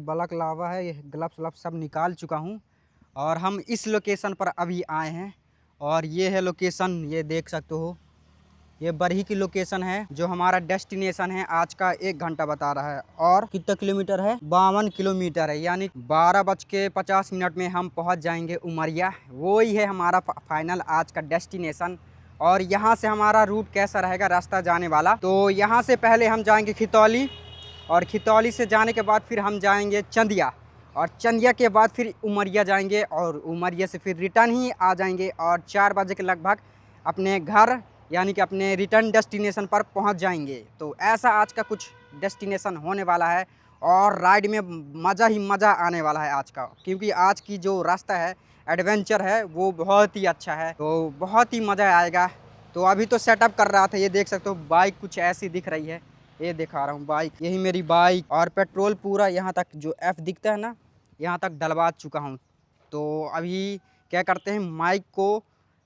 बलक लावा है, ये ग्लव्स व्लव्स सब निकाल चुका हूँ और हम इस लोकेशन पर अभी आए हैं। और ये है लोकेशन, ये देख सकते हो, ये बरही की लोकेशन है जो हमारा डेस्टिनेशन है। आज का 1 घंटा बता रहा है और कितना किलोमीटर है, 52 किलोमीटर है, यानी 12:50 में हम पहुंच जाएंगे उमरिया। वो ही है हमारा फाइनल आज का डेस्टिनेशन। और यहाँ से हमारा रूट कैसा रहेगा, रास्ता जाने वाला, तो यहाँ से पहले हम जाएंगे खितौली और खितौली से जाने के बाद फिर हम जाएंगे चंदिया और चंदिया के बाद फिर उमरिया जाएंगे और उमरिया से फिर रिटर्न ही आ जाएंगे और 4 बजे के लगभग अपने घर यानी कि अपने रिटर्न डेस्टिनेशन पर पहुंच जाएंगे। तो ऐसा आज का कुछ डेस्टिनेशन होने वाला है और राइड में मज़ा ही मज़ा आने वाला है आज का, क्योंकि आज की जो रास्ता है, एडवेंचर है, वो बहुत ही अच्छा है, तो बहुत ही मज़ा आएगा। तो अभी तो सेटअप कर रहा था, ये देख सकते हो बाइक कुछ ऐसी दिख रही है, ये दिखा रहा हूँ बाइक, यही मेरी बाइक। और पेट्रोल पूरा यहाँ तक जो F दिखता है ना, यहाँ तक डलवा चुका हूँ। तो अभी क्या करते हैं, माइक को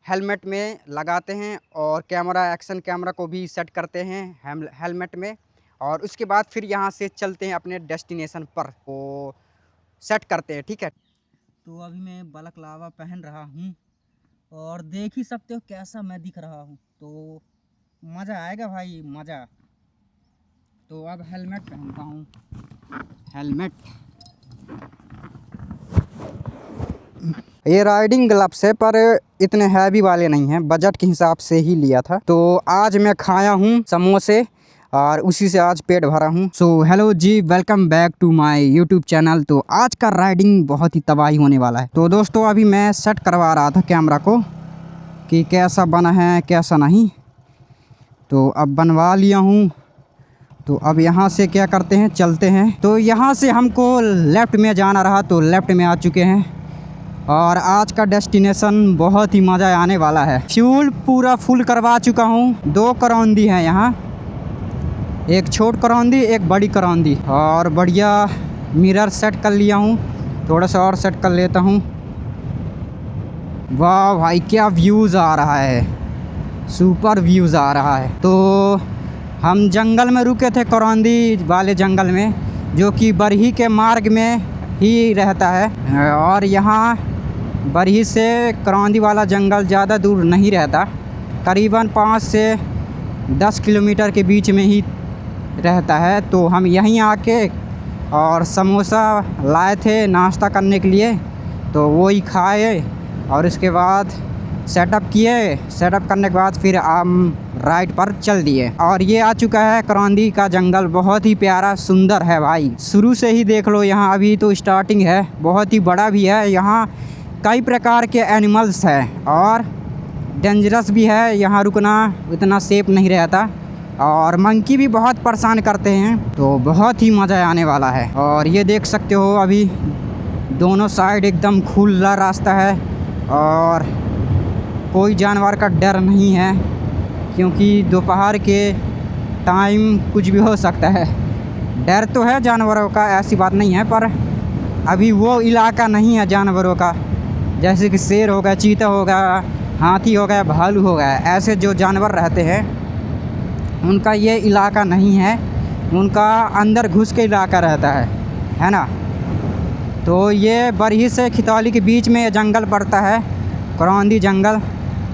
हेलमेट में लगाते हैं और कैमरा, एक्शन कैमरा को भी सेट करते हैं हेलमेट में, और उसके बाद फिर यहाँ से चलते हैं अपने डेस्टिनेशन पर, वो सेट करते हैं, ठीक है। तो अभी मैं बलक लावा पहन रहा हूँ और देख ही सकते हो कैसा मैं दिख रहा हूँ, तो मज़ा आएगा भाई, मज़ा। तो अब हेलमेट पहनता हूँ, हेलमेट, ये राइडिंग ग्लव्स है पर इतने हैवी वाले नहीं हैं, बजट के हिसाब से ही लिया था। तो आज मैं खाया हूँ समोसे और उसी से आज पेट भरा हूँ। So hello ji, welcome back to my YouTube channel. तो आज का राइडिंग बहुत ही तबाही होने वाला है। तो दोस्तों अभी मैं सेट करवा रहा था कैमरा को कि कैसा बना है कैसा नहीं, तो अब बनवा लिया हूँ। तो अब यहाँ से क्या करते हैं, चलते हैं। तो यहाँ से हमको लेफ़्ट में जाना रहा, तो लेफ़्ट में आ चुके हैं और आज का डेस्टिनेशन बहुत ही मज़ा आने वाला है। फ्यूल पूरा फुल करवा चुका हूँ, 2 करौंदी हैं यहाँ, एक छोट करौंदी एक बड़ी करौंदी, और बढ़िया मिरर सेट कर लिया हूँ, थोड़ा सा और सेट कर लेता हूँ। वाह भाई क्या व्यूज़ आ रहा है, सुपर व्यूज़ आ रहा है। तो हम जंगल में रुके थे, करौंदी वाले जंगल में, जो कि बरही के मार्ग में ही रहता है। और यहाँ बरही से करौंदी वाला जंगल ज़्यादा दूर नहीं रहता, करीबन 5 से 10 किलोमीटर के बीच में ही रहता है। तो हम यहीं आके और समोसा लाए थे नाश्ता करने के लिए, तो वो ही खाए और उसके बाद सेटअप किए। सेटअप करने के बाद फिर हम राइड पर चल दिए। और ये आ चुका है करौंदी का जंगल, बहुत ही प्यारा सुंदर है भाई, शुरू से ही देख लो। यहाँ अभी तो स्टार्टिंग है, बहुत ही बड़ा भी है, यहाँ कई प्रकार के एनिमल्स हैं और डेंजरस भी है, यहाँ रुकना इतना सेफ नहीं रहता, और मंकी भी बहुत परेशान करते हैं, तो बहुत ही मज़ा आने वाला है। और ये देख सकते हो अभी दोनों साइड एकदम खुला रास्ता है और कोई जानवर का डर नहीं है, क्योंकि दोपहर के टाइम कुछ भी हो सकता है। डर तो है जानवरों का, ऐसी बात नहीं है, पर अभी वो इलाका नहीं है जानवरों का, जैसे कि शेर हो गया, चीता हो गया, हाथी हो गया, भालू हो गया, ऐसे जो जानवर रहते हैं उनका ये इलाका नहीं है, उनका अंदर घुस के इलाका रहता है ना। तो ये बरही से खितौली के बीच में ये जंगल पड़ता है, करौंदी जंगल।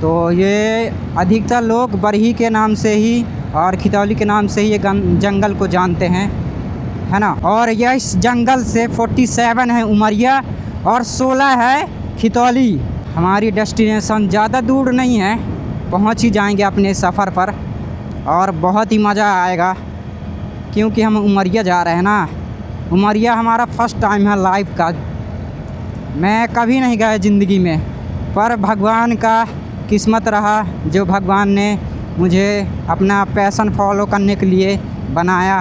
तो ये अधिकतर लोग बरही के नाम से ही और खितौली के नाम से ही ये जंगल को जानते हैं, है ना। और यह इस जंगल से 47 है उमरिया और 16 है खितौली। हमारी डेस्टिनेशन ज़्यादा दूर नहीं है, पहुंच ही जाएंगे अपने सफ़र पर और बहुत ही मज़ा आएगा, क्योंकि हम उमरिया जा रहे हैं ना। उमरिया हमारा फर्स्ट टाइम है लाइफ का, मैं कभी नहीं गया ज़िंदगी में, पर भगवान का किस्मत रहा जो भगवान ने मुझे अपना पैशन फॉलो करने के लिए बनाया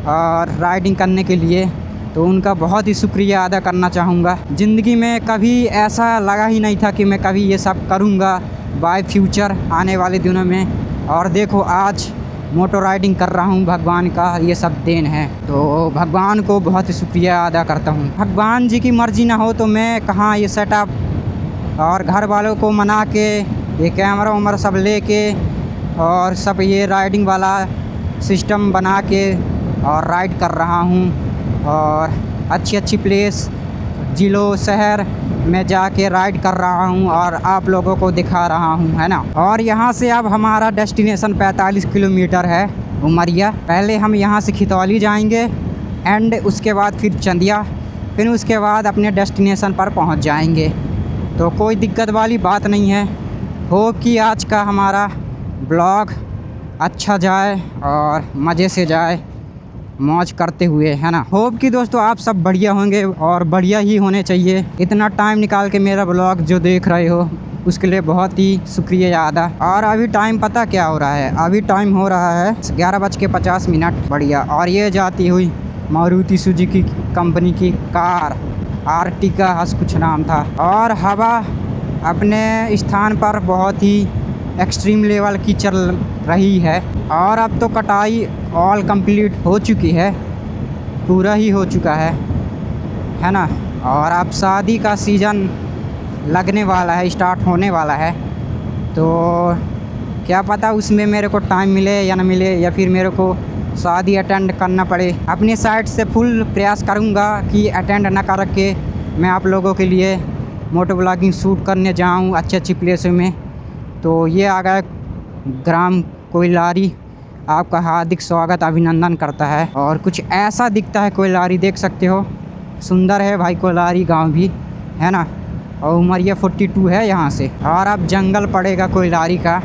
और राइडिंग करने के लिए, तो उनका बहुत ही शुक्रिया अदा करना चाहूँगा। ज़िंदगी में कभी ऐसा लगा ही नहीं था कि मैं कभी ये सब करूँगा बाय फ्यूचर आने वाले दिनों में, और देखो आज मोटर राइडिंग कर रहा हूँ, भगवान का ये सब देन है। तो भगवान को बहुत ही शुक्रिया अदा करता हूँ। भगवान जी की मर्ज़ी ना हो तो मैं कहाँ ये सेटअप और घर वालों को मना के ये कैमरा वैमरा सब लेके और सब ये राइडिंग वाला सिस्टम बना के और राइड कर रहा हूँ। और अच्छी अच्छी प्लेस, जिलों, शहर में जाके राइड कर रहा हूँ और आप लोगों को दिखा रहा हूँ, है ना। और यहाँ से अब हमारा डेस्टिनेशन 45 किलोमीटर है, उमरिया। पहले हम यहाँ से खितौली जाएंगे एंड उसके बाद फिर चंदिया, फिर उसके बाद अपने डेस्टिनेशन पर पहुँच जाएंगे। तो कोई दिक्कत वाली बात नहीं है। होप कि आज का हमारा ब्लॉग अच्छा जाए और मज़े से जाए, मौज करते हुए, है ना। होप कि दोस्तों आप सब बढ़िया होंगे और बढ़िया ही होने चाहिए। इतना टाइम निकाल के मेरा ब्लॉग जो देख रहे हो उसके लिए बहुत ही शुक्रिया अदा। और अभी टाइम पता क्या हो रहा है? अभी टाइम हो रहा है 11:50। बढ़िया। और ये जाती हुई मारुति सुजुकी कंपनी की कार, आर्टिका कुछ नाम था। और हवा अपने स्थान पर बहुत ही एक्सट्रीम लेवल की चल रही है। और अब तो कटाई ऑल कंप्लीट हो चुकी है, पूरा ही हो चुका है ना। और अब शादी का सीज़न लगने वाला है, स्टार्ट होने वाला है। तो क्या पता उसमें मेरे को टाइम मिले या ना मिले, या फिर मेरे को शादी अटेंड करना पड़े। अपनी साइड से फुल प्रयास करूँगा कि अटेंड ना कर के मैं आप लोगों के लिए मोटो ब्लॉगिंग शूट करने जाऊँ अच्छी अच्छी प्लेसों में। तो ये आ गया ग्राम कोयलारी, आपका हार्दिक स्वागत अभिनंदन करता है। और कुछ ऐसा दिखता है कोयलारी, देख सकते हो, सुंदर है भाई कोयलारी गांव भी, है ना। और उमरिया 42 है यहाँ से। और अब जंगल पड़ेगा कोयलारी का,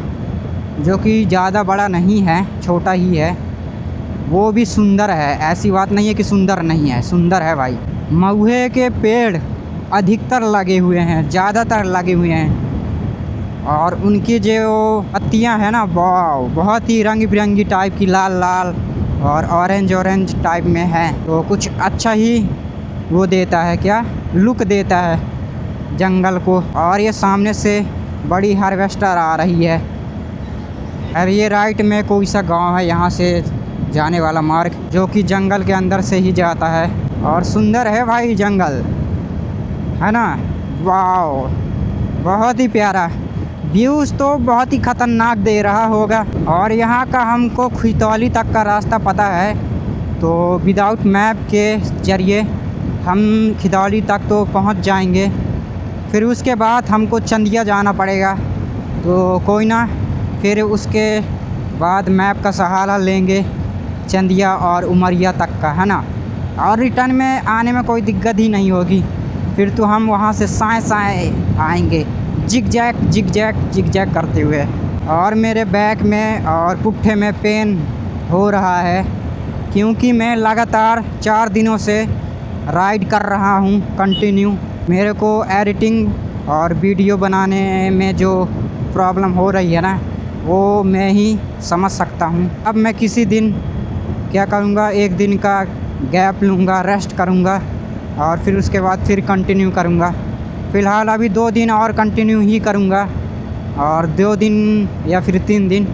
जो कि ज़्यादा बड़ा नहीं है, छोटा ही है। वो भी सुंदर है, ऐसी बात नहीं है कि सुंदर नहीं है, सुंदर है भाई। महुए के पेड़ अधिकतर लगे हुए हैं, ज़्यादातर लगे हुए हैं। और उनकी जो पत्तियां हैं ना, बहुत ही रंग बिरंगी टाइप की, लाल लाल और ऑरेंज टाइप में है। तो कुछ अच्छा ही वो देता है, क्या लुक देता है जंगल को। और ये सामने से बड़ी हार्वेस्टर आ रही है। और ये राइट में कोई सा गांव है, यहाँ से जाने वाला मार्ग, जो कि जंगल के अंदर से ही जाता है। और सुंदर है भाई जंगल, है ना। वाह, बहुत ही प्यारा व्यूज़, तो बहुत ही ख़तरनाक दे रहा होगा। और यहाँ का हमको खितौली तक का रास्ता पता है, तो विदाउट मैप के ज़रिए हम खितौली तक तो पहुँच जाएंगे। फिर उसके बाद हमको चंदिया जाना पड़ेगा, तो कोई ना, फिर उसके बाद मैप का सहारा लेंगे चंदिया और उमरिया तक का, है ना। और रिटर्न में आने में कोई दिक्कत ही नहीं होगी। फिर तो हम वहाँ से साए आएंगे, जिग जैग करते हुए। और मेरे बैक में और पुट्ठे में पेन हो रहा है, क्योंकि मैं लगातार 4 दिनों से राइड कर रहा हूँ कंटिन्यू। मेरे को एडिटिंग और वीडियो बनाने में जो प्रॉब्लम हो रही है ना, वो मैं ही समझ सकता हूँ। अब मैं किसी दिन क्या करूँगा, 1 दिन का गैप लूँगा, रेस्ट करूँगा और फिर उसके बाद फिर कंटिन्यू करूँगा। फ़िलहाल अभी 2 दिन और कंटिन्यू ही करूँगा, और 2 दिन या फिर 3 दिन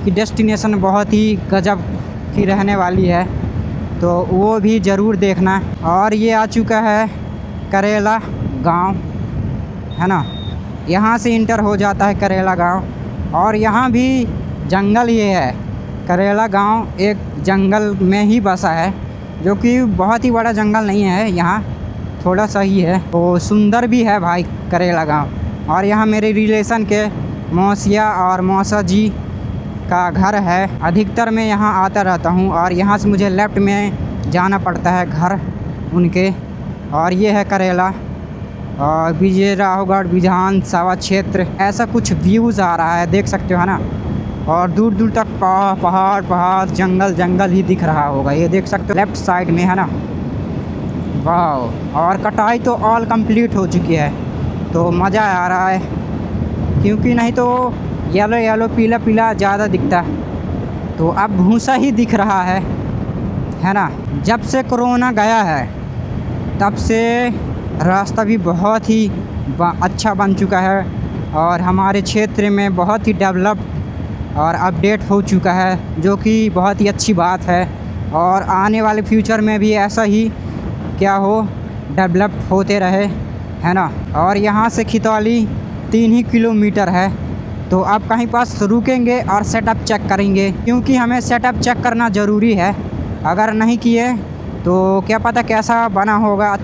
की डेस्टिनेशन बहुत ही गजब की रहने वाली है, तो वो भी ज़रूर देखना। और ये आ चुका है करेला गांव, है ना। यहाँ से इंटर हो जाता है करेला गांव, और यहाँ भी जंगल ही है। करेला गांव एक जंगल में ही बसा है, जो कि बहुत ही बड़ा जंगल नहीं है, यहाँ थोड़ा सा ही है। तो सुंदर भी है भाई करेला गांव। और यहाँ मेरे रिलेशन के मौसिया और मौसा जी का घर है। अधिकतर मैं यहाँ आता रहता हूँ, और यहाँ से मुझे लेफ़्ट में जाना पड़ता है घर उनके। और ये है करेला और विजय राघवगढ़ विधानसभा क्षेत्र, ऐसा कुछ व्यूज़ आ रहा है, देख सकते हो, है ना। और दूर दूर तक पहाड़ जंगल ही दिख रहा होगा, ये देख सकते हो लेफ़्ट साइड में, है ना। वाह। और कटाई तो ऑल कंप्लीट हो चुकी है, तो मज़ा आ रहा है, क्योंकि नहीं तो येलो पीला ज़्यादा दिखता, तो अब भूसा ही दिख रहा है ना। जब से कोरोना गया है तब से रास्ता भी बहुत ही अच्छा बन चुका है, और हमारे क्षेत्र में बहुत ही डेवलप और अपडेट हो चुका है, जो कि बहुत ही अच्छी बात है। और आने वाले फ्यूचर में भी ऐसा ही क्या हो, डेवलप होते रहे, है ना। और यहाँ से खितौली 3 ही किलोमीटर है, तो आप कहीं पास रुकेंगे और सेटअप चेक करेंगे, क्योंकि हमें सेटअप चेक करना ज़रूरी है। अगर नहीं किए तो क्या पता कैसा बना होगा,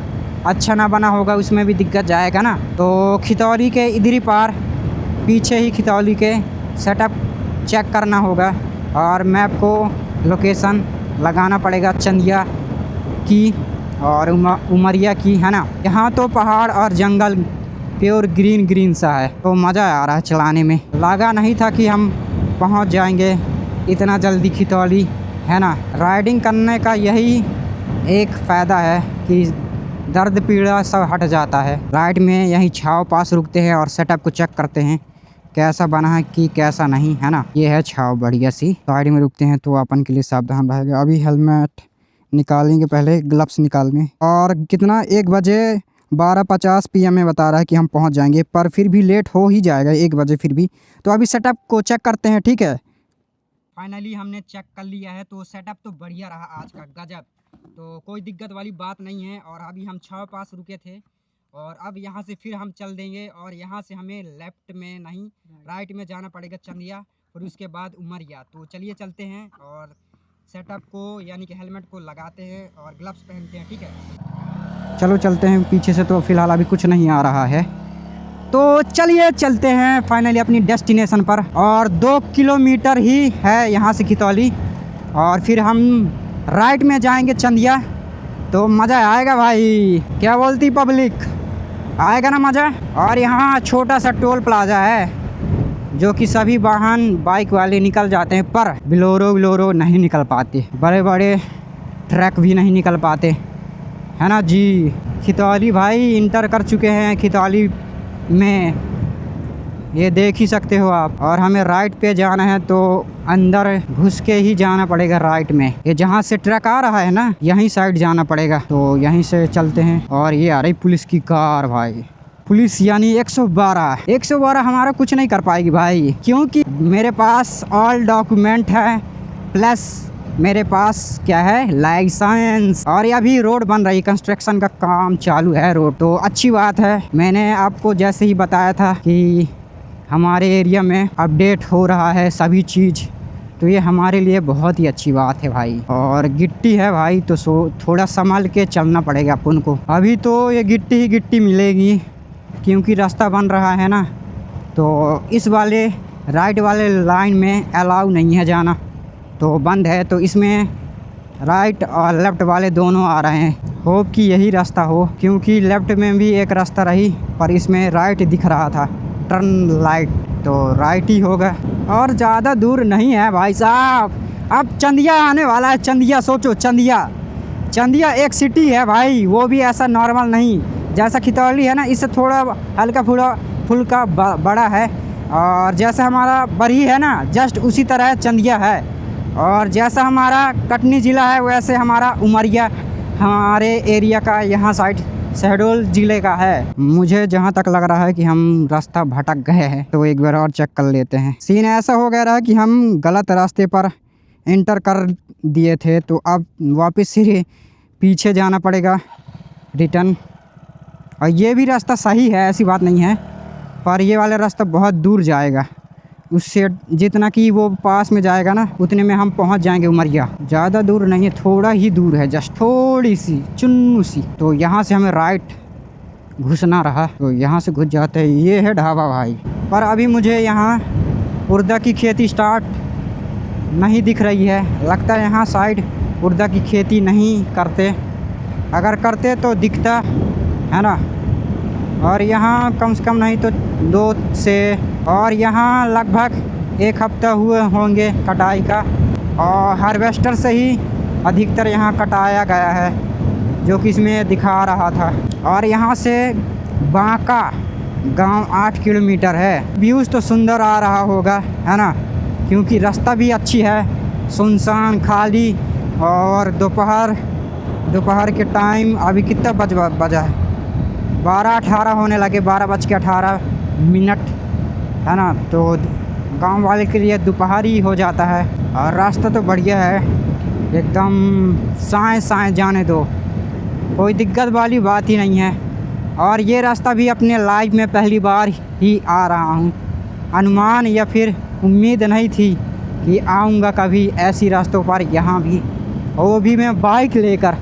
अच्छा ना बना होगा, उसमें भी दिक्कत जाएगा ना। तो खितौली के इधर ही पार पीछे ही खितौली के सेटअप चेक करना होगा और मैप को लोकेशन लगाना पड़ेगा चंदिया की और उमरिया की, है ना। यहाँ तो पहाड़ और जंगल प्योर ग्रीन ग्रीन सा है, तो मज़ा आ रहा है चलाने में। लगा नहीं था कि हम पहुँच जाएंगे इतना जल्दी खितौली, है ना। राइडिंग करने का यही एक फ़ायदा है कि दर्द पीड़ा सब हट जाता है। राइड में यहीं छाव पास रुकते हैं और सेटअप को चेक करते हैं कैसा बना है कि कैसा नहीं, है ना। ये है छाव बढ़िया सी, साइड में रुकते हैं तो अपन के लिए सावधान रहेगा। अभी हेलमेट निकालेंगे, पहले ग्लव्स निकालने। और कितना 1 बजे 12:50 PM में बता रहा है कि हम पहुंच जाएंगे, पर फिर भी लेट हो ही जाएगा 1 बजे फिर भी। तो अभी सेटअप को चेक करते हैं, ठीक है। फाइनली हमने चेक कर लिया है, तो सेटअप तो बढ़िया रहा आज का, गजब। तो कोई दिक्कत वाली बात नहीं है। और अभी हम छाव पास रुके थे और अब यहाँ से फिर हम चल देंगे और यहाँ से हमें लेफ्ट में नहीं राइट में जाना पड़ेगा चंदिया और उसके बाद उमरिया। तो चलिए चलते हैं और सेटअप को यानी कि हेलमेट को लगाते हैं और ग्लव्स पहनते हैं, ठीक है। चलो चलते हैं। पीछे से तो फ़िलहाल अभी कुछ नहीं आ रहा है, तो चलिए चलते हैं फाइनली अपनी डेस्टिनेशन पर। और 2 किलोमीटर ही है यहाँ से खितौली और फिर हम राइट में जाएंगे चंदिया। तो मज़ा आएगा भाई, क्या बोलती पब्लिक, आएगा ना मज़ा। और यहाँ छोटा सा टोल प्लाजा है जो कि सभी वाहन बाइक वाले निकल जाते हैं, पर बिलोरो नहीं निकल पाते, बड़े बड़े ट्रक भी नहीं निकल पाते, है ना जी। खितौली भाई इंटर कर चुके हैं खितौली में, ये देख ही सकते हो आप। और हमें राइट पे जाना है तो अंदर घुस के ही जाना पड़ेगा राइट में। ये जहाँ से ट्रक आ रहा है ना, यहीं साइड जाना पड़ेगा, तो यहीं से चलते हैं। और ये आ रही पुलिस की कार भाई, पुलिस यानी 112 हमारा कुछ नहीं कर पाएगी भाई, क्योंकि मेरे पास ऑल डॉक्यूमेंट है, प्लस मेरे पास क्या है, लाइसेंस। और ये अभी रोड बन रही, कंस्ट्रक्शन का काम चालू है रोड, तो अच्छी बात है। मैंने आपको जैसे ही बताया था कि हमारे एरिया में अपडेट हो रहा है सभी चीज़, तो ये हमारे लिए बहुत ही अच्छी बात है भाई। और गिट्टी है भाई, तो थोड़ा संभाल के चलना पड़ेगा अपन को। अभी तो ये गिट्टी ही गिट्टी मिलेगी क्योंकि रास्ता बन रहा है ना, तो इस वाले राइट वाले लाइन में अलाउ नहीं है जाना, तो बंद है। तो इसमें राइट और लेफ़्ट वाले दोनों आ रहे हैं। होप कि यही रास्ता हो, क्योंकि लेफ़्ट में भी एक रास्ता रही पर इसमें राइट दिख रहा था, टर्न लाइट, तो राइट ही होगा। और ज़्यादा दूर नहीं है भाई साहब, अब चंदिया आने वाला है। चंदिया सोचो, चंदिया एक सिटी है भाई, वो भी ऐसा नॉर्मल नहीं जैसा खितौली है ना, इससे थोड़ा हल्का फुल्का बड़ा है। और जैसा हमारा बरही है ना, जस्ट उसी तरह चंदिया है। और जैसा हमारा कटनी ज़िला है वैसे हमारा उमरिया हमारे एरिया का यहाँ साइड शहडोल ज़िले का है। मुझे जहाँ तक लग रहा है कि हम रास्ता भटक गए हैं, तो एक बार और चेक कर लेते हैं। सीन ऐसा हो गया रहा कि हम गलत रास्ते पर एंटर कर दिए थे, तो अब वापस से पीछे जाना पड़ेगा रिटर्न। और ये भी रास्ता सही है, ऐसी बात नहीं है, पर ये वाला रास्ता बहुत दूर जाएगा, उससे जितना कि वो पास में जाएगा ना उतने में हम पहुंच जाएंगे उमरिया। ज़्यादा दूर नहीं है, थोड़ा ही दूर है, जस्ट थोड़ी सी चुन्नू सी। तो यहाँ से हमें राइट घुसना रहा, तो यहाँ से घुस जाते हैं। ये है ढाबा भाई, पर अभी मुझे यहाँ उर्दा की खेती स्टार्ट नहीं दिख रही है। लगता है यहाँ साइड उर्दा की खेती नहीं करते, अगर करते तो दिखता, है ना। और यहाँ कम से कम नहीं तो 2 से, और यहाँ लगभग 1 हफ्ता हुए होंगे कटाई का, और हार्वेस्टर से ही अधिकतर यहाँ कटाया गया है, जो कि इसमें दिखा रहा था। और यहाँ से बांका गांव 8 किलोमीटर है। व्यूज़ तो सुंदर आ रहा होगा, है ना, क्योंकि रास्ता भी अच्छी है, सुनसान खाली। और दोपहर के टाइम अभी कितना बजा है, 12:18 होने लगे, 12:18 है ना। तो गांव वाले के लिए दोपहर ही हो जाता है। और रास्ता तो बढ़िया है एकदम, साए जाने दो, कोई दिक्कत वाली बात ही नहीं है। और ये रास्ता भी अपने लाइफ में पहली बार ही आ रहा हूँ, अनुमान या फिर उम्मीद नहीं थी कि आऊँगा कभी ऐसी रास्तों पर यहाँ भी, और वो भी मैं बाइक लेकर।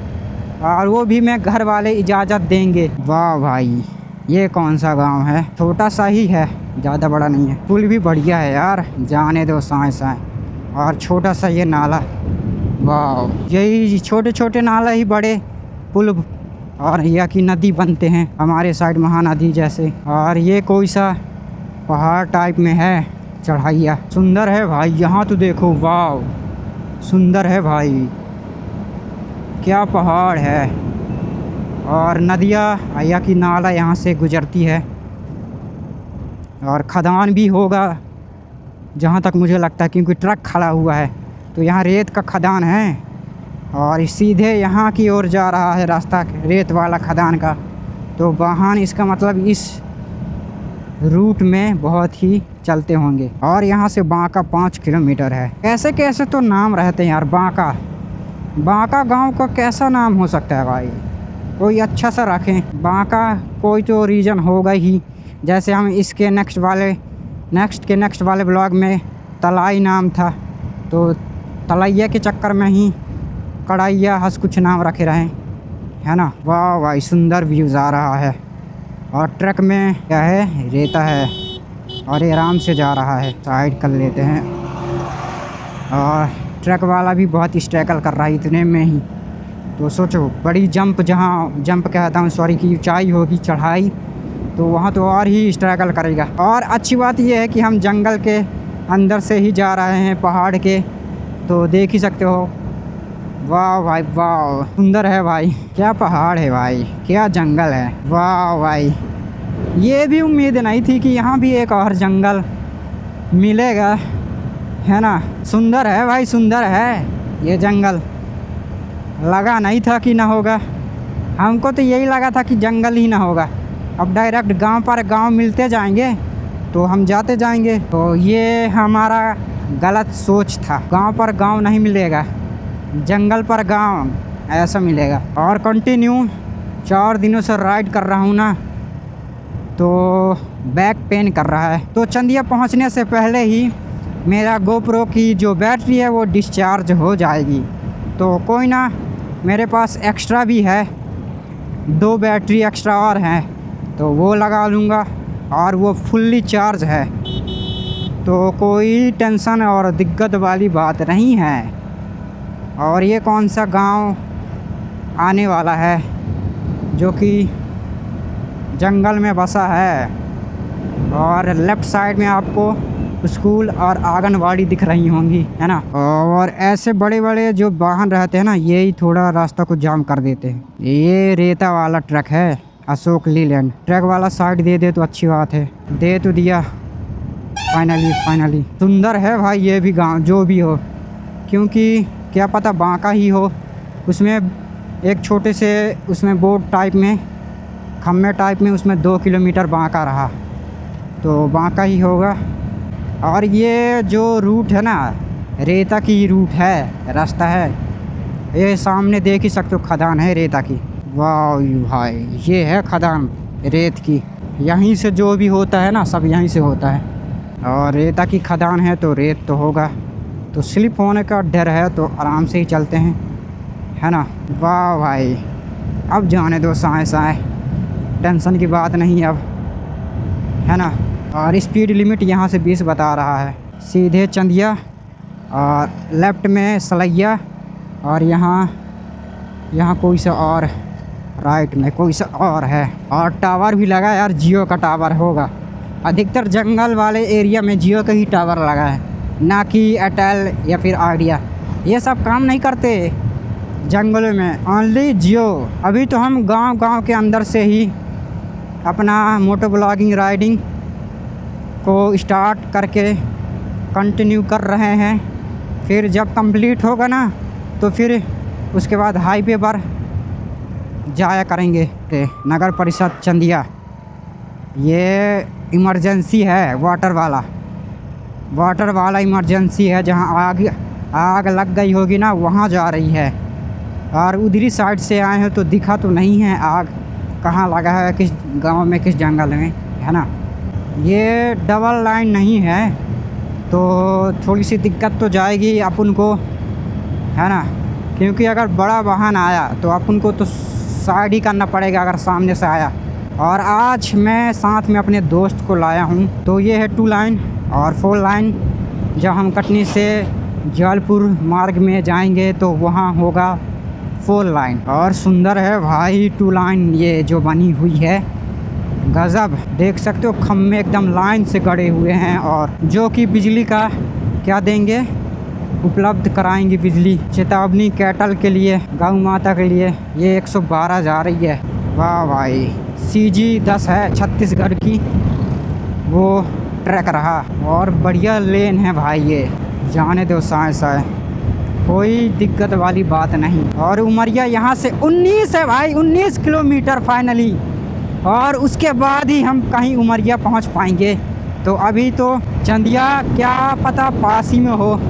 और वो भी मैं घर वाले इजाज़त देंगे। वाह भाई, ये कौन सा गांव है? छोटा सा ही है, ज़्यादा बड़ा नहीं है। पुल भी बढ़िया है यार, जाने दो साए साए। और छोटा सा ये नाला, वाह, यही छोटे छोटे नाला ही बड़े पुल और यह की नदी बनते हैं हमारे साइड, महानदी जैसे। और ये कोई सा पहाड़ टाइप में है, चढ़ाइया। सुंदर है भाई, यहाँ तो देखो, वाह सुंदर है भाई, क्या पहाड़ है। और नदियाँ या की नाला यहाँ से गुजरती है। और खदान भी होगा जहाँ तक मुझे लगता है, क्योंकि ट्रक खड़ा हुआ है, तो यहाँ रेत का खदान है। और सीधे यहाँ की ओर जा रहा है रास्ता, रेत वाला खदान का। तो वाहन, इसका मतलब इस रूट में बहुत ही चलते होंगे। और यहाँ से बांका 5 किलोमीटर है। कैसे कैसे तो नाम रहते हैं यार, बांका गांव का कैसा नाम हो सकता है भाई? कोई अच्छा सा रखें। बांका कोई तो रीजन होगा ही। जैसे हम इसके नेक्स्ट वाले ब्लॉग में तलाई नाम था, तो तलैया के चक्कर में ही कड़ाइया हंस कुछ नाम रखे रहे, है ना। वाह भाई, सुंदर व्यूज़ आ रहा है। और ट्रक में क्या है? रेता है। और ये आराम से जा रहा है, साइड कर लेते हैं। और ट्रक वाला भी बहुत स्ट्रगल कर रहा है इतने में ही। तो सोचो, बड़ी जंप कहता हूँ सॉरी, की ऊंचाई होगी, चढ़ाई, तो वहाँ तो और ही स्ट्रगल करेगा। और अच्छी बात यह है कि हम जंगल के अंदर से ही जा रहे हैं, पहाड़ के, तो देख ही सकते हो। वाह भाई वाह, सुंदर है भाई, क्या पहाड़ है भाई, क्या जंगल है। वाह भाई, ये भी उम्मीद नहीं थी कि यहाँ भी एक और जंगल मिलेगा, है ना। सुंदर है भाई, सुंदर है ये जंगल। लगा नहीं था कि ना होगा, हमको तो यही लगा था कि जंगल ही ना होगा। अब डायरेक्ट गांव पर गांव मिलते जाएंगे, तो हम जाते जाएंगे। तो ये हमारा गलत सोच था, गांव पर गांव नहीं मिलेगा, जंगल पर गांव ऐसा मिलेगा। और कंटिन्यू 4 दिनों से राइड कर रहा हूँ ना, तो बैक पेन कर रहा है। तो चंदिया पहुँचने से पहले ही मेरा गोप्रो की जो बैटरी है वो डिस्चार्ज हो जाएगी। तो कोई ना, मेरे पास एक्स्ट्रा भी है, 2 बैटरी एक्स्ट्रा और हैं, तो वो लगा लूँगा। और वो फुल्ली चार्ज है, तो कोई टेंशन और दिक्कत वाली बात नहीं है। और ये कौन सा गांव आने वाला है जो कि जंगल में बसा है। और लेफ़्ट साइड में आपको स्कूल और आंगनवाड़ी दिख रही होंगी, है ना। और ऐसे बड़े बड़े जो वाहन रहते हैं ना, यही थोड़ा रास्ता को जाम कर देते हैं। ये रेता वाला ट्रक है, अशोक लीलैंड। ट्रक वाला साइड दे दे तो अच्छी बात है, दे तो दिया फाइनली। सुंदर है भाई ये भी गांव, जो भी हो, क्योंकि क्या पता बांका ही हो। उसमें एक छोटे से उसमें बोर्ड टाइप में, खम्भे टाइप में, उसमें 2 किलोमीटर बांका रहा, तो बांका ही होगा। और ये जो रूट है ना, रेता की रूट है, रास्ता है। ये सामने देख ही सकते हो, खदान है रेता की। वाह भाई, ये है खदान रेत की। यहीं से जो भी होता है ना, सब यहीं से होता है। और रेता की खदान है तो रेत तो होगा, तो स्लिप होने का डर है, तो आराम से ही चलते हैं, है ना। वाह भाई, अब जाने दो साए साए, टेंशन की बात नहीं अब, है ना। और स्पीड लिमिट यहाँ से 20 बता रहा है। सीधे चंदिया और लेफ़्ट में सलैया, और यहाँ कोई सा और राइट में कोई सा और है। और टावर भी लगा यार, जियो का टावर होगा। अधिकतर जंगल वाले एरिया में जियो का ही टावर लगा है, ना कि एयरटेल या फिर आइडिया। ये सब काम नहीं करते जंगलों में, ओनली जियो। अभी तो हम गांव के अंदर से ही अपना मोटो ब्लॉगिंग राइडिंग को स्टार्ट करके कंटिन्यू कर रहे हैं। फिर जब कंप्लीट होगा ना, तो फिर उसके बाद हाईवे पर जाया करेंगे। नगर परिषद चंदिया, ये इमरजेंसी है, वाटर वाला इमरजेंसी है। जहाँ आग लग गई होगी ना, वहाँ जा रही है। और उधरी साइड से आए हैं तो दिखा तो नहीं है आग कहाँ लगा है, किस गांव में, किस जंगल में, है ना। ये डबल लाइन नहीं है, तो थोड़ी सी दिक्कत तो जाएगी अपन को, है ना, क्योंकि अगर बड़ा वाहन आया तो अपन को तो साइड ही करना पड़ेगा अगर सामने से आया। और आज मैं साथ में अपने दोस्त को लाया हूँ। तो ये है 2 लाइन और 4 लाइन। जब हम कटनी से जबलपुर मार्ग में जाएंगे तो वहाँ होगा 4 लाइन। और सुंदर है भाई 2 लाइन ये जो बनी हुई है, गज़ब। देख सकते हो खम्भे एकदम लाइन से गड़े हुए हैं और जो कि बिजली का क्या देंगे, उपलब्ध कराएंगे बिजली। चेतावनी कैटल के लिए, गौ माता के लिए। ये 112 जा रही है। वाह भाई, CG 10 है छत्तीसगढ़ की, वो ट्रैक रहा। और बढ़िया लेन है भाई, ये जाने दो साए साए, कोई दिक्कत वाली बात नहीं। और उमरिया यहाँ से 19 है भाई, 19 किलोमीटर फाइनली। और उसके बाद ही हम कहीं उमरिया पहुँच पाएंगे। तो अभी तो चंदिया क्या पता पास ही में हो,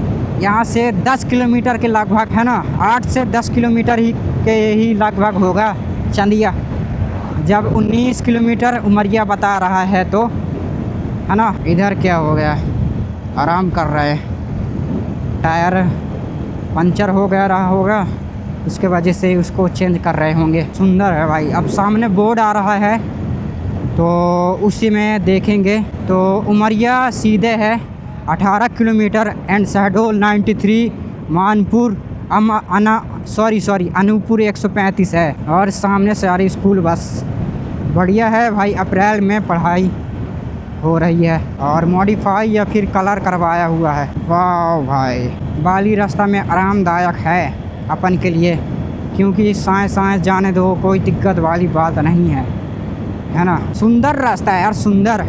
यहाँ से 10 किलोमीटर के लगभग है ना, 8 से 10 किलोमीटर ही लगभग होगा चंदिया। जब 19 किलोमीटर उमरिया बता रहा है तो है ना। इधर क्या हो गया, आराम कर रहे, टायर पंचर हो गया रहा होगा, उसके वजह से उसको चेंज कर रहे होंगे। सुंदर है भाई। अब सामने बोर्ड आ रहा है तो उसी में देखेंगे। तो उमरिया सीधे है 18 किलोमीटर एंड शहडोल 93, मानपुर अनूपपुर 135 है। और सामने से आ रही स्कूल बस। बढ़िया है भाई, अप्रैल में पढ़ाई हो रही है और मॉडिफाई या फिर कलर करवाया हुआ है। वाह भाई, बाली रास्ता में आरामदायक है अपन के लिए, क्योंकि साए जाने दो, कोई दिक्कत वाली बात नहीं है ना। सुंदर रास्ता है यार, सुंदर।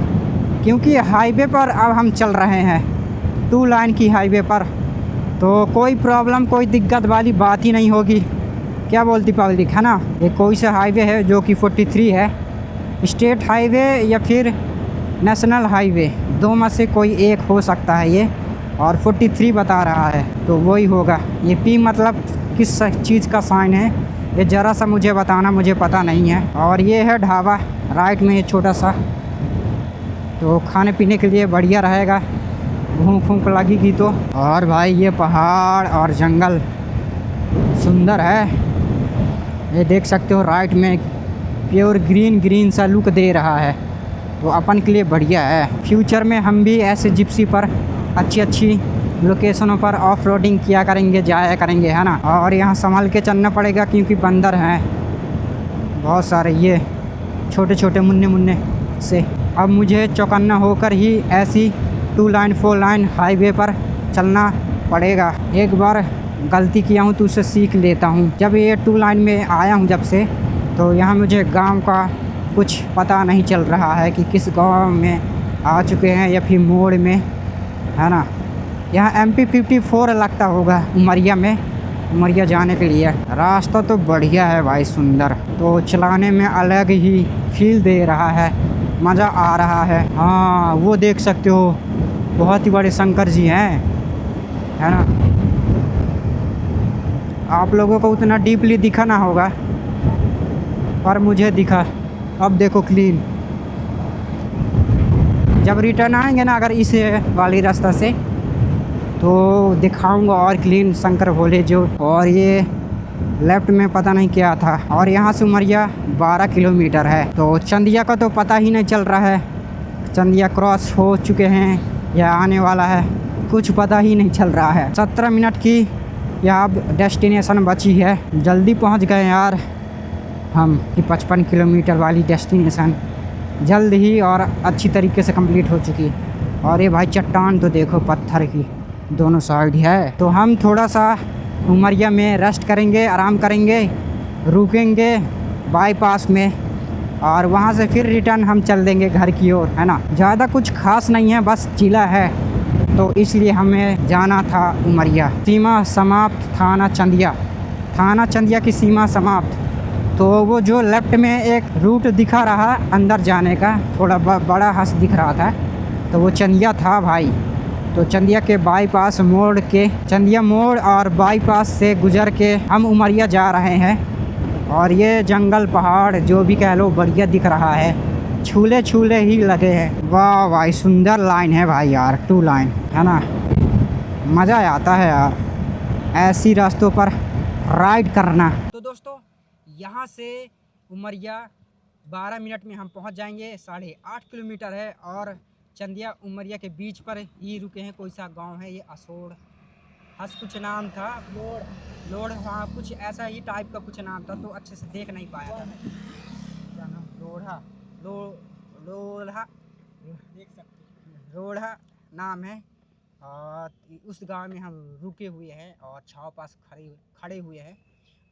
क्योंकि हाईवे पर अब हम चल रहे हैं, 2 लाइन की हाईवे पर, तो कोई प्रॉब्लम, कोई दिक्कत वाली बात ही नहीं होगी। क्या बोलती पब्लिक, है ना। ये कोई सा हाईवे है जो कि 43 है, स्टेट हाईवे या फिर नेशनल हाईवे, दो में से कोई एक हो सकता है ये। और 43 बता रहा है तो वही होगा। ये P मतलब किस चीज़ का साइन है, ये ज़रा सा मुझे बताना, मुझे पता नहीं है। और ये है ढाबा राइट में, ये छोटा सा, तो खाने पीने के लिए बढ़िया रहेगा, भूख लगेगी तो। और भाई ये पहाड़ और जंगल सुंदर है, ये देख सकते हो राइट में प्योर ग्रीन सा लुक दे रहा है, तो अपन के लिए बढ़िया है। फ्यूचर में हम भी ऐसे जिप्सी पर अच्छी लोकेशनों पर ऑफ रोडिंग किया करेंगे, जाया करेंगे, है ना। और यहाँ संभल के चलना पड़ेगा क्योंकि बंदर हैं बहुत सारे, ये छोटे मुन्ने से। अब मुझे चौकन्ना होकर ही ऐसी 2 लाइन 4 लाइन हाईवे पर चलना पड़ेगा। एक बार गलती किया हूँ तो उससे सीख लेता हूँ। जब ये 2 लाइन में आया हूँ जब से, तो यहाँ मुझे गांव का कुछ पता नहीं चल रहा है कि किस गांव में आ चुके हैं या फिर मोड़ में, है ना। यहाँ MP 54 लगता होगा उमरिया में, उमरिया जाने के लिए। रास्ता तो बढ़िया है भाई, सुंदर, तो चलाने में अलग ही फील दे रहा है, मज़ा आ रहा है। हाँ, वो देख सकते हो बहुत ही बड़े शंकर जी हैं, है ना। आप लोगों को उतना डीपली दिखा ना होगा, पर मुझे दिखा। अब देखो क्लीन। जब रिटर्न आएंगे ना अगर इस वाली रास्ता से, तो दिखाऊंगा और क्लीन शंकर भोले जो। और ये लेफ़्ट में पता नहीं क्या था। और यहाँ से उमरिया 12 किलोमीटर है। तो चंदिया का तो पता ही नहीं चल रहा है, चंदिया क्रॉस हो चुके हैं या आने वाला है, कुछ पता ही नहीं चल रहा है। 17 मिनट की यहाँ अब डेस्टिनेशन बची है। जल्दी पहुँच गए यार हम, कि 55 किलोमीटर वाली डेस्टिनेशन जल्द ही और अच्छी तरीके से कंप्लीट हो चुकी। और ये भाई चट्टान तो देखो, पत्थर की दोनों साइड है। तो हम थोड़ा सा उमरिया में रेस्ट करेंगे, आराम करेंगे, रुकेंगे बाईपास में, और वहाँ से फिर रिटर्न हम चल देंगे घर की ओर, है ना। ज़्यादा कुछ खास नहीं है, बस जिला है तो इसलिए हमें जाना था उमरिया। सीमा समाप्त थाना चंदिया की सीमा समाप्त। तो वो जो लेफ़्ट में एक रूट दिखा रहा अंदर जाने का, थोड़ा बड़ा हंस दिख रहा था, तो वो चंदिया था भाई। तो चंदिया के बाईपास मोड़ के, चंदिया मोड़ और बाईपास से गुजर के हम उमरिया जा रहे हैं। और ये जंगल पहाड़ जो भी कह लो बढ़िया दिख रहा है, छूले ही लगे हैं। वाह भाई, सुंदर लाइन है भाई यार, 2 लाइन, है ना। मज़ा आता है यार ऐसी रास्तों पर राइड करना। तो दोस्तों यहाँ से उमरिया 12 मिनट में हम पहुँच जाएंगे। 8.5 किलोमीटर है और चंदिया उमरिया के बीच पर ही रुके हैं। कोई सा गांव है ये, असोड़ हस कुछ नाम था, लोड़ हाँ कुछ ऐसा ही टाइप का कुछ नाम था, तो अच्छे से देख नहीं पाया था। क्या नाम? लोढ़ा देख सकते, रोढ़ा नाम है। और उस गांव में हम रुके हुए हैं और छाव पास खड़े हुए हैं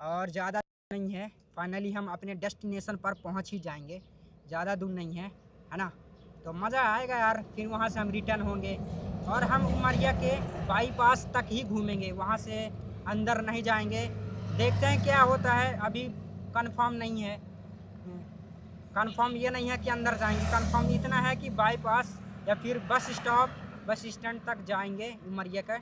और ज़्यादा नहीं है। फाइनली हम अपने डेस्टिनेशन पर पहुंच ही जाएंगे, ज़्यादा दूर नहीं है ना। तो मज़ा आएगा यार। फिर वहां से हम रिटर्न होंगे और हम उमरिया के बाईपास तक ही घूमेंगे, वहां से अंदर नहीं जाएंगे। देखते हैं क्या होता है, अभी कंफर्म नहीं है। कंफर्म ये नहीं है कि अंदर जाएंगे, कंफर्म इतना है कि बाईपास या फिर बस स्टैंड तक जाएंगे उमरिया का।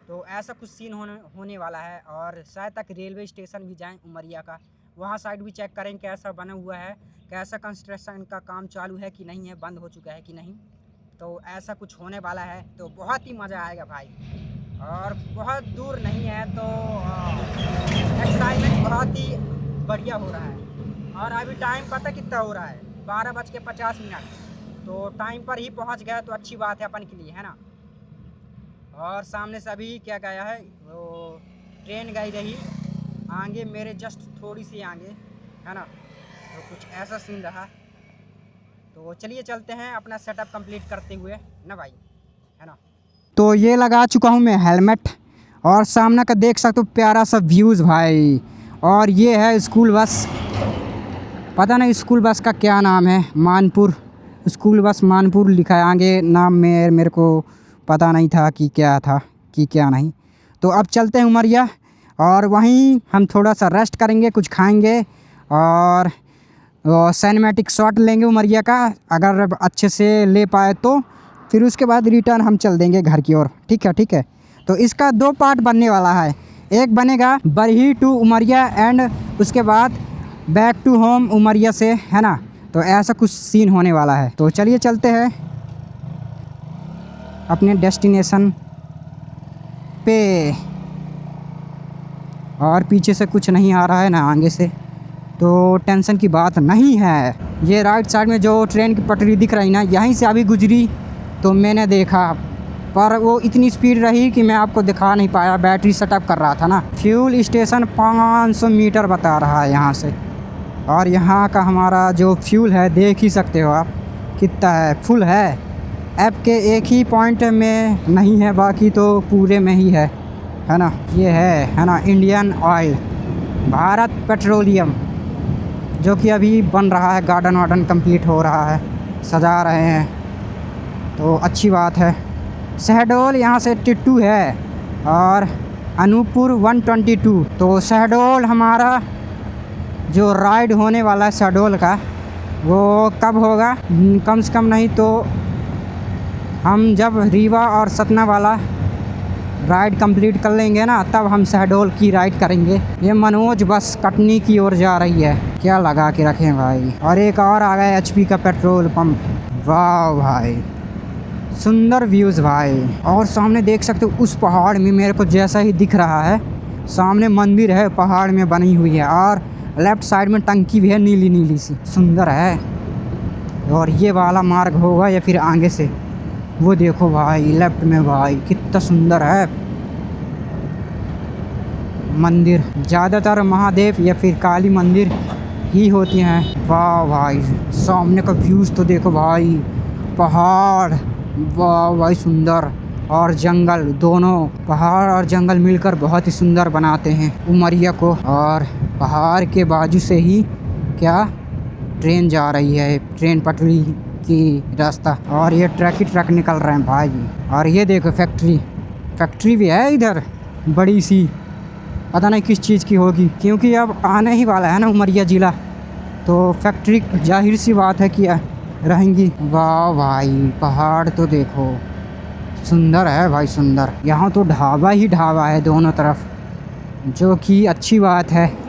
तो ऐसा कुछ सीन होने वाला है। और शायद तक रेलवे स्टेशन भी जाएं उमरिया का, वहाँ साइड भी चेक करें कैसा बना हुआ है, कैसा कंस्ट्रक्शन का काम चालू है कि नहीं है, बंद हो चुका है कि नहीं। तो ऐसा कुछ होने वाला है, तो बहुत ही मज़ा आएगा भाई। और बहुत दूर नहीं है तो एक्साइटमेंट बहुत ही बढ़िया हो रहा है। और अभी टाइम पता कितना हो रहा है, 12:50। तो टाइम पर ही पहुंच गया तो अच्छी बात है अपन के लिए, है ना। और सामने से अभी क्या गया है, वो ट्रेन गई रही आगे मेरे जस्ट थोड़ी सी आगे, है ना। तो कुछ ऐसा सीन रहा। तो चलिए चलते हैं अपना सेटअप कंप्लीट करते हुए ना भाई, है ना। तो ये लगा चुका हूँ मैं हेलमेट और सामने का देख सकते हो प्यारा सा व्यूज़ भाई। और ये है स्कूल बस, पता नहीं स्कूल बस का क्या नाम है, मानपुर स्कूल बस मानपुर लिखा है आगे नाम में, मेरे को पता नहीं था कि क्या था कि क्या नहीं। तो अब चलते हैं उमरिया और वहीं हम थोड़ा सा रेस्ट करेंगे, कुछ खाएंगे और सिनेमैटिक शॉट लेंगे उमरिया का, अगर अच्छे से ले पाए तो। फिर उसके बाद रिटर्न हम चल देंगे घर की ओर। ठीक है। तो इसका 2 पार्ट बनने वाला है, एक बनेगा बरही टू उमरिया एंड उसके बाद बैक टू होम उमरिया से, है ना। तो ऐसा कुछ सीन होने वाला है। तो चलिए चलते हैं अपने डेस्टिनेशन पे। और पीछे से कुछ नहीं आ रहा है ना आगे से, तो टेंशन की बात नहीं है। ये राइट साइड में जो ट्रेन की पटरी दिख रही ना, यहीं से अभी गुजरी तो मैंने देखा, पर वो इतनी स्पीड रही कि मैं आपको दिखा नहीं पाया, बैटरी सेटअप कर रहा था ना। फ्यूल स्टेशन 500 मीटर बता रहा है यहाँ से। और यहाँ का हमारा जो फ्यूल है देख ही सकते हो आप कितना है, फुल है। ऐप के एक ही पॉइंट में नहीं है, बाकी तो पूरे में ही है ना। ये है ना इंडियन ऑयल, भारत पेट्रोलियम, जो कि अभी बन रहा है, गार्डन वार्डन कंप्लीट हो रहा है, सजा रहे हैं, तो अच्छी बात है। शहडोल यहाँ से टिट्टू है और अनूपपुर 122। तो शहडोल हमारा जो राइड होने वाला है शहडोल का, वो कब होगा, कम से कम नहीं तो हम जब रीवा और सतना वाला राइड कंप्लीट कर लेंगे ना, तब हम शहडोल की राइड करेंगे। ये मनोज बस कटनी की ओर जा रही है, क्या लगा के रखें भाई। और एक और आ गया HP का पेट्रोल पंप। वाह भाई सुंदर व्यूज़ भाई। और सामने देख सकते हो उस पहाड़ में मेरे को जैसा ही दिख रहा है, सामने मंदिर है पहाड़ में बनी हुई है, और लेफ़्ट साइड में टंकी भी है नीली नीली सी, सुंदर है। और ये वाला मार्ग होगा या फिर आगे से, वो देखो भाई लेफ़्ट में भाई कितना सुंदर है मंदिर। ज़्यादातर महादेव या फिर काली मंदिर ही होती हैं। वाह भाई सामने का व्यूज़ तो देखो भाई, पहाड़, वाह भाई सुंदर, और जंगल, दोनों पहाड़ और जंगल मिलकर बहुत ही सुंदर बनाते हैं उमरिया को। और पहाड़ के बाजू से ही क्या ट्रेन जा रही है, ट्रेन पटरी की रास्ता, और ये ट्रक ही ट्रक निकल रहे हैं भाई। और ये देखो फैक्ट्री भी है इधर बड़ी सी, पता नहीं किस चीज़ की होगी, क्योंकि अब आने ही वाला है ना उमरिया ज़िला, तो फैक्ट्री जाहिर सी बात है कि रहेंगी। वाह भाई पहाड़ तो देखो सुंदर है भाई सुंदर। यहाँ तो ढाबा ही ढाबा है दोनों तरफ, जो कि अच्छी बात है।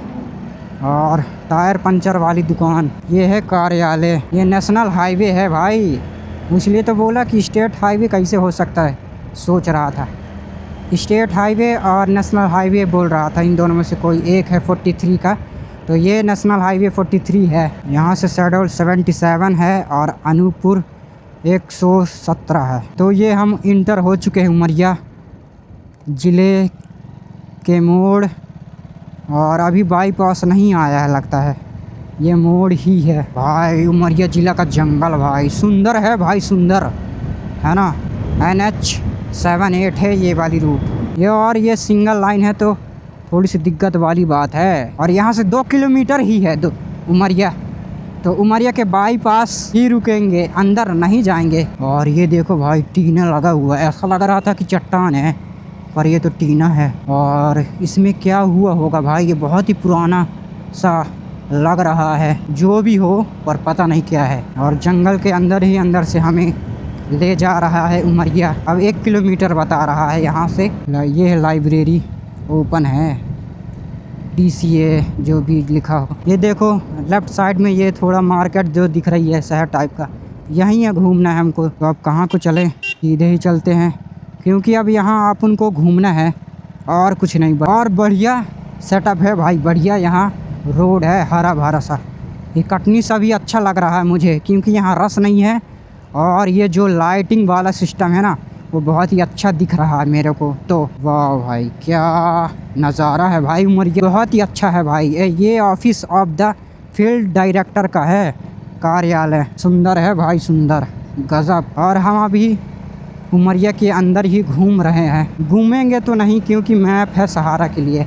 और टायर पंचर वाली दुकान, ये है कार्यालय। ये नेशनल हाईवे है भाई, इसलिए तो बोला कि स्टेट हाईवे कैसे हो सकता है, सोच रहा था। स्टेट हाईवे और नेशनल हाईवे बोल रहा था, इन दोनों में से कोई एक है 43 का। तो ये नेशनल हाईवे 43 है। यहाँ से शहडोल 77 है और अनूपपुर 117 है। तो ये हम इंटर हो चुके हैं उमरिया ज़िले के मोड़, और अभी बाईपास नहीं आया है लगता है, ये मोड़ ही है भाई। उमरिया ज़िला का जंगल भाई सुंदर है भाई, सुंदर है ना। NH78 है ये वाली रूट, ये और ये सिंगल लाइन है तो थोड़ी सी दिक्कत वाली बात है। और यहाँ से 2 किलोमीटर ही है उमरिया, तो उमरिया के बाईपास ही रुकेंगे, अंदर नहीं जाएंगे। और ये देखो भाई टीना लगा हुआ है, ऐसा लग रहा था कि चट्टान है पर ये तो टीना है। और इसमें क्या हुआ होगा भाई, ये बहुत ही पुराना सा लग रहा है, जो भी हो पर पता नहीं क्या है। और जंगल के अंदर ही अंदर से हमें ले जा रहा है उमरिया। अब 1 किलोमीटर बता रहा है यहाँ से। ये है लाइब्रेरी, ओपन है, DCA जो भी लिखा हो। ये देखो लेफ़्ट साइड में ये थोड़ा मार्केट जो दिख रही है शहर टाइप का, यहीं है घूमना है हमको। तो अब कहाँ को चलें, सीधे ही चलते हैं क्योंकि अब यहाँ आप उनको घूमना है और कुछ नहीं। और बढ़िया सेटअप है भाई, बढ़िया यहाँ रोड है, हरा भरा सा। ये कटनी सा भी अच्छा लग रहा है मुझे क्योंकि यहाँ रस नहीं है, और ये जो लाइटिंग वाला सिस्टम है ना वो बहुत ही अच्छा दिख रहा है मेरे को। तो वाह भाई क्या नज़ारा है भाई, उमरिया बहुत ही अच्छा है भाई। ये office of the field director का है कार्यालय, सुंदर है भाई, सुंदर गजब। और हम अभी उमरिया के अंदर ही घूम रहे हैं, घूमेंगे तो नहीं क्योंकि मैप है सहारा के लिए।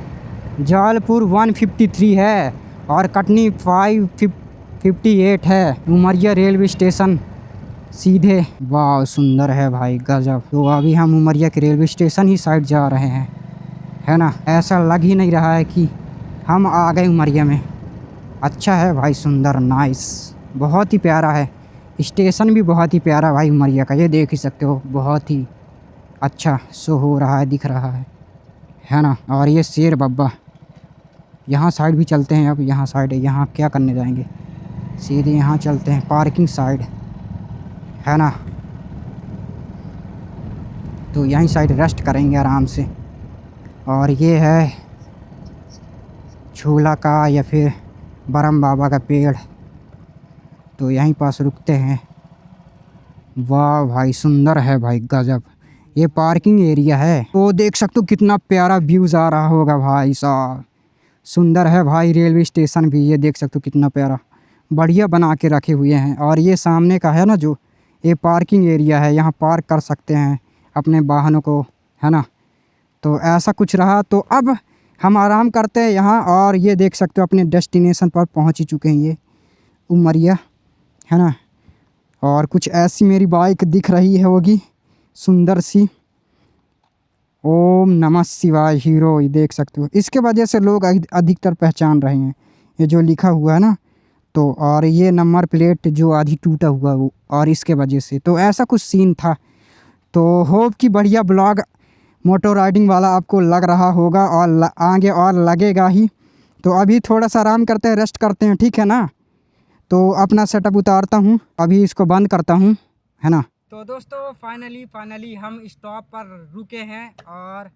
जबलपुर 153 है और कटनी 558 है। उमरिया रेलवे स्टेशन सीधे, वाह सुंदर है भाई गजब। तो अभी हम उमरिया के रेलवे स्टेशन ही साइड जा रहे हैं, है ना। ऐसा लग ही नहीं रहा है कि हम आ गए उमरिया में। अच्छा है भाई, सुंदर, नाइस, बहुत ही प्यारा है। स्टेशन भी बहुत ही प्यारा भाई उमरिया का, ये देख ही सकते हो, बहुत ही अच्छा शो हो रहा है, दिख रहा है ना। और ये शेर बब्बा, यहाँ साइड भी चलते हैं। अब यहाँ साइड है, यहाँ क्या करने जाएंगे, सीधे यहाँ चलते हैं, पार्किंग साइड है ना। तो यहीं साइड रेस्ट करेंगे आराम से। और ये है झूला का या फिर बरम बाबा का पेड़, तो यहीं पास रुकते हैं। वाह भाई सुंदर है भाई गजब, ये पार्किंग एरिया है। तो देख सकते हो कितना प्यारा व्यूज़ आ रहा होगा भाई साहब, सुंदर है भाई। रेलवे स्टेशन भी ये देख सकते हो कितना प्यारा, बढ़िया बना के रखे हुए हैं। और ये सामने का है ना जो ये पार्किंग एरिया है, यहाँ पार्क कर सकते हैं अपने वाहनों को, है ना। तो ऐसा कुछ रहा, तो अब हम आराम करते हैं यहाँ। और ये देख सकते हो अपने डेस्टिनेशन पर पहुँच ही चुके हैं, ये उमरिया, है ना। और कुछ ऐसी मेरी बाइक दिख रही है होगी सुंदर सी, ओम नमः शिवाय हीरो, ये देख सकते हो। इसके वजह से लोग अधिकतर पहचान रहे हैं, ये जो लिखा हुआ है ना। तो और ये नंबर प्लेट जो आधी टूटा हुआ वो, और इसके वजह से तो ऐसा कुछ सीन था। तो होप कि बढ़िया ब्लॉग मोटर राइडिंग वाला आपको लग रहा होगा, और आगे और लगेगा ही। तो अभी थोड़ा सा आराम करते हैं, रेस्ट करते हैं, ठीक है ना। तो अपना सेटअप उतारता हूँ, अभी इसको बंद करता हूँ, है ना। तो दोस्तों फाइनली हम स्टॉप पर रुके हैं और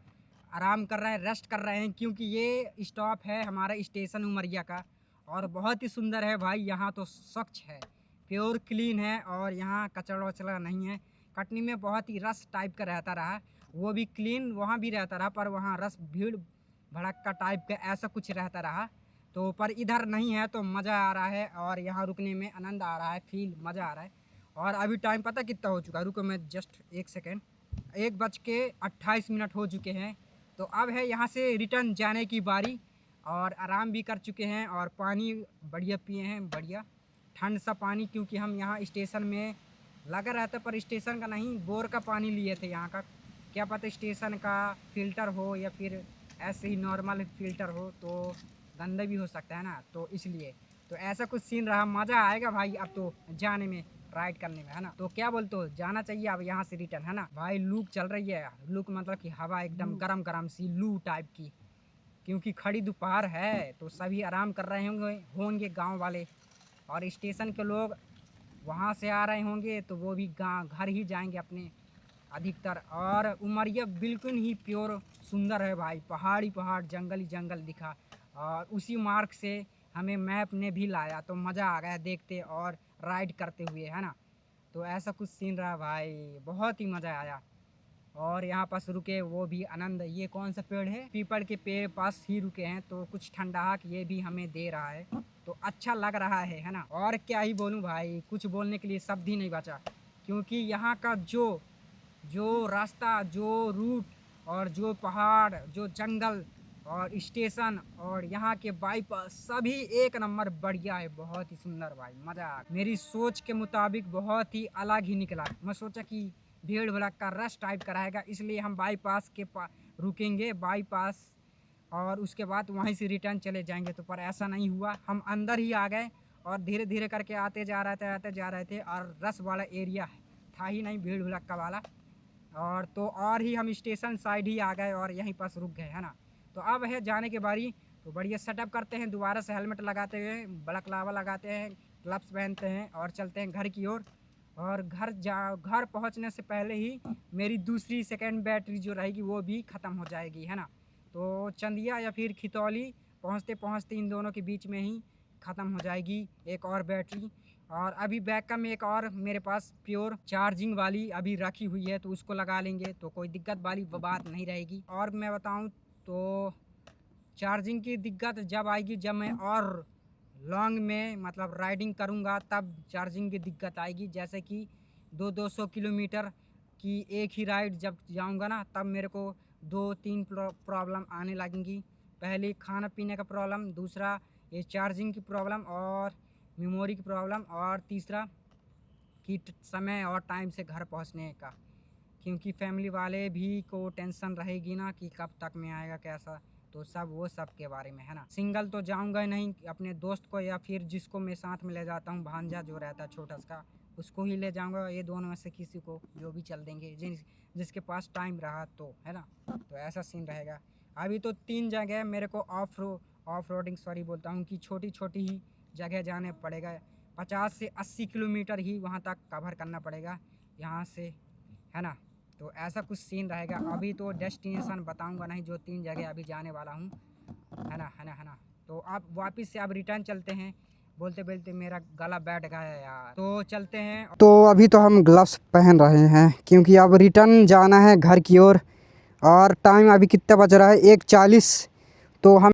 आराम कर रहे हैं, रेस्ट कर रहे हैं, क्योंकि ये स्टॉप है हमारा स्टेशन उमरिया का। और बहुत ही सुंदर है भाई, यहाँ तो स्वच्छ है, प्योर क्लीन है, और यहाँ कचरा वचड़ा नहीं है। कटनी में बहुत ही रस टाइप का रहता रहा, वो भी क्लीन वहाँ भी रहता रहा, पर वहाँ रस भीड़ भड़क्का टाइप का ऐसा कुछ रहता रहा। तो पर इधर नहीं है, तो मज़ा आ रहा है और यहाँ रुकने में आनंद आ रहा है, फील मज़ा आ रहा है। और अभी टाइम पता कितना हो चुका है, रुको मैं जस्ट 1 सेकेंड, 1:28 हो चुके हैं। तो अब है यहाँ से रिटर्न जाने की बारी, और आराम भी कर चुके हैं और पानी बढ़िया पिए हैं, बढ़िया ठंड सा पानी, क्योंकि हम यहाँ स्टेशन में लगा रहता, पर स्टेशन का नहीं, बोर का पानी लिए थे यहाँ का। क्या पता स्टेशन का फ़िल्टर हो या फिर ऐसे ही नॉर्मल फ़िल्टर हो, तो गंदा भी हो सकता है ना, तो इसलिए। तो ऐसा कुछ सीन रहा, मज़ा आएगा भाई अब तो जाने में, राइड करने में, है ना। तो क्या बोलते हो, जाना चाहिए अब यहाँ से रिटर्न, है ना भाई। लूक चल रही है, लूक मतलब कि हवा एकदम गरम गरम सी लू टाइप की, क्योंकि खड़ी दोपहर है, तो सभी आराम कर रहे होंगे गांव वाले, और स्टेशन के लोग वहाँ से आ रहे होंगे, तो वो भी घर ही जाएंगे अपने अधिकतर। और उमरिया बिल्कुल ही प्योर सुंदर है भाई, पहाड़ी पहाड़, जंगल ही जंगल दिखा। और उसी मार्ग से हमें मैप ने भी लाया, तो मज़ा आ गया देखते और राइड करते हुए, है ना। तो ऐसा कुछ सीन रहा भाई, बहुत ही मज़ा आया। और यहाँ पास रुके वो भी आनंद, ये कौन सा पेड़ है, पीपल के पेड़ पास ही रुके हैं, तो कुछ ठंडक ये भी हमें दे रहा है, तो अच्छा लग रहा है ना। और क्या ही बोलूँ भाई, कुछ बोलने के लिए शब्द ही नहीं बचा, क्योंकि यहाँ का जो रास्ता, जो रूट और जो पहाड़, जो जंगल और स्टेशन और यहाँ के बाईपास सभी एक नंबर बढ़िया है, बहुत ही सुंदर भाई, मज़ा आ गया। मेरी सोच के मुताबिक बहुत ही अलग ही निकला। मैं सोचा कि भीड़ भड़का रश टाइप का रहेगा, इसलिए हम बाईपास के रुकेंगे, बाईपास, और उसके बाद वहीं से रिटर्न चले जाएंगे। तो पर ऐसा नहीं हुआ, हम अंदर ही आ गए और धीरे धीरे करके आते जा रहे थे और रस वाला एरिया था ही नहीं, भीड़ भड़का वाला। और तो और ही हम स्टेशन साइड ही आ गए और यहीं पास रुक गए, है ना। तो अब है जाने की बारी, तो बढ़िया सेटअप करते हैं, दोबारा से हेलमेट लगाते हुए, बलकलावा लगाते हैं, ग्लव्स पहनते हैं और चलते हैं घर की ओर। और घर पहुंचने से पहले ही मेरी दूसरी सेकंड बैटरी जो रहेगी वो भी ख़त्म हो जाएगी, है ना। तो चंदिया या फिर खितौली पहुंचते पहुंचते इन दोनों के बीच में ही ख़त्म हो जाएगी एक और बैटरी। और अभी बैकअप में एक और मेरे पास प्योर चार्जिंग वाली अभी रखी हुई है, तो उसको लगा लेंगे, तो कोई दिक्कत वाली बात नहीं रहेगी। और मैं बताऊं तो चार्जिंग की दिक्कत जब आएगी, जब मैं और लॉन्ग में मतलब राइडिंग करूंगा, तब चार्जिंग की दिक्कत आएगी। जैसे कि 200 किलोमीटर की एक ही राइड जब जाऊंगा ना, तब मेरे को 2-3 प्रॉब्लम आने लगेंगी। पहले खाना पीने का प्रॉब्लम, दूसरा ये चार्जिंग की प्रॉब्लम और मेमोरी की प्रॉब्लम, और तीसरा कि समय और टाइम से घर पहुंचने का, क्योंकि फैमिली वाले भी को टेंशन रहेगी ना कि कब तक में आएगा कैसा, तो वो सब के बारे में, है ना। सिंगल तो जाऊंगा ही नहीं, अपने दोस्त को या फिर जिसको मैं साथ में ले जाता हूँ, भांजा जो रहता है छोटा सा, उसको ही ले जाऊंगा। ये दोनों में से किसी को जो भी चल देंगे, जिसके पास टाइम रहा तो, है ना। तो ऐसा सीन रहेगा। अभी तो 3 जगह मेरे को ऑफ रोडिंग बोलता हूँ कि छोटी छोटी ही जगह जाने पड़ेगा, 50 से 80 किलोमीटर ही वहाँ तक कवर करना पड़ेगा यहाँ से, है ना। तो ऐसा कुछ सीन रहेगा। अभी तो डेस्टिनेशन बताऊंगा नहीं, जो 3 जगह अभी जाने वाला हूँ, है ना। तो अब वापस से अब रिटर्न चलते हैं, बोलते बोलते मेरा गला बैठ गया यार, तो चलते हैं। तो अभी तो हम ग्लव्स पहन रहे हैं, क्योंकि अब रिटर्न जाना है घर की ओर। और टाइम अभी कितना बज रहा है, 1:40। तो हम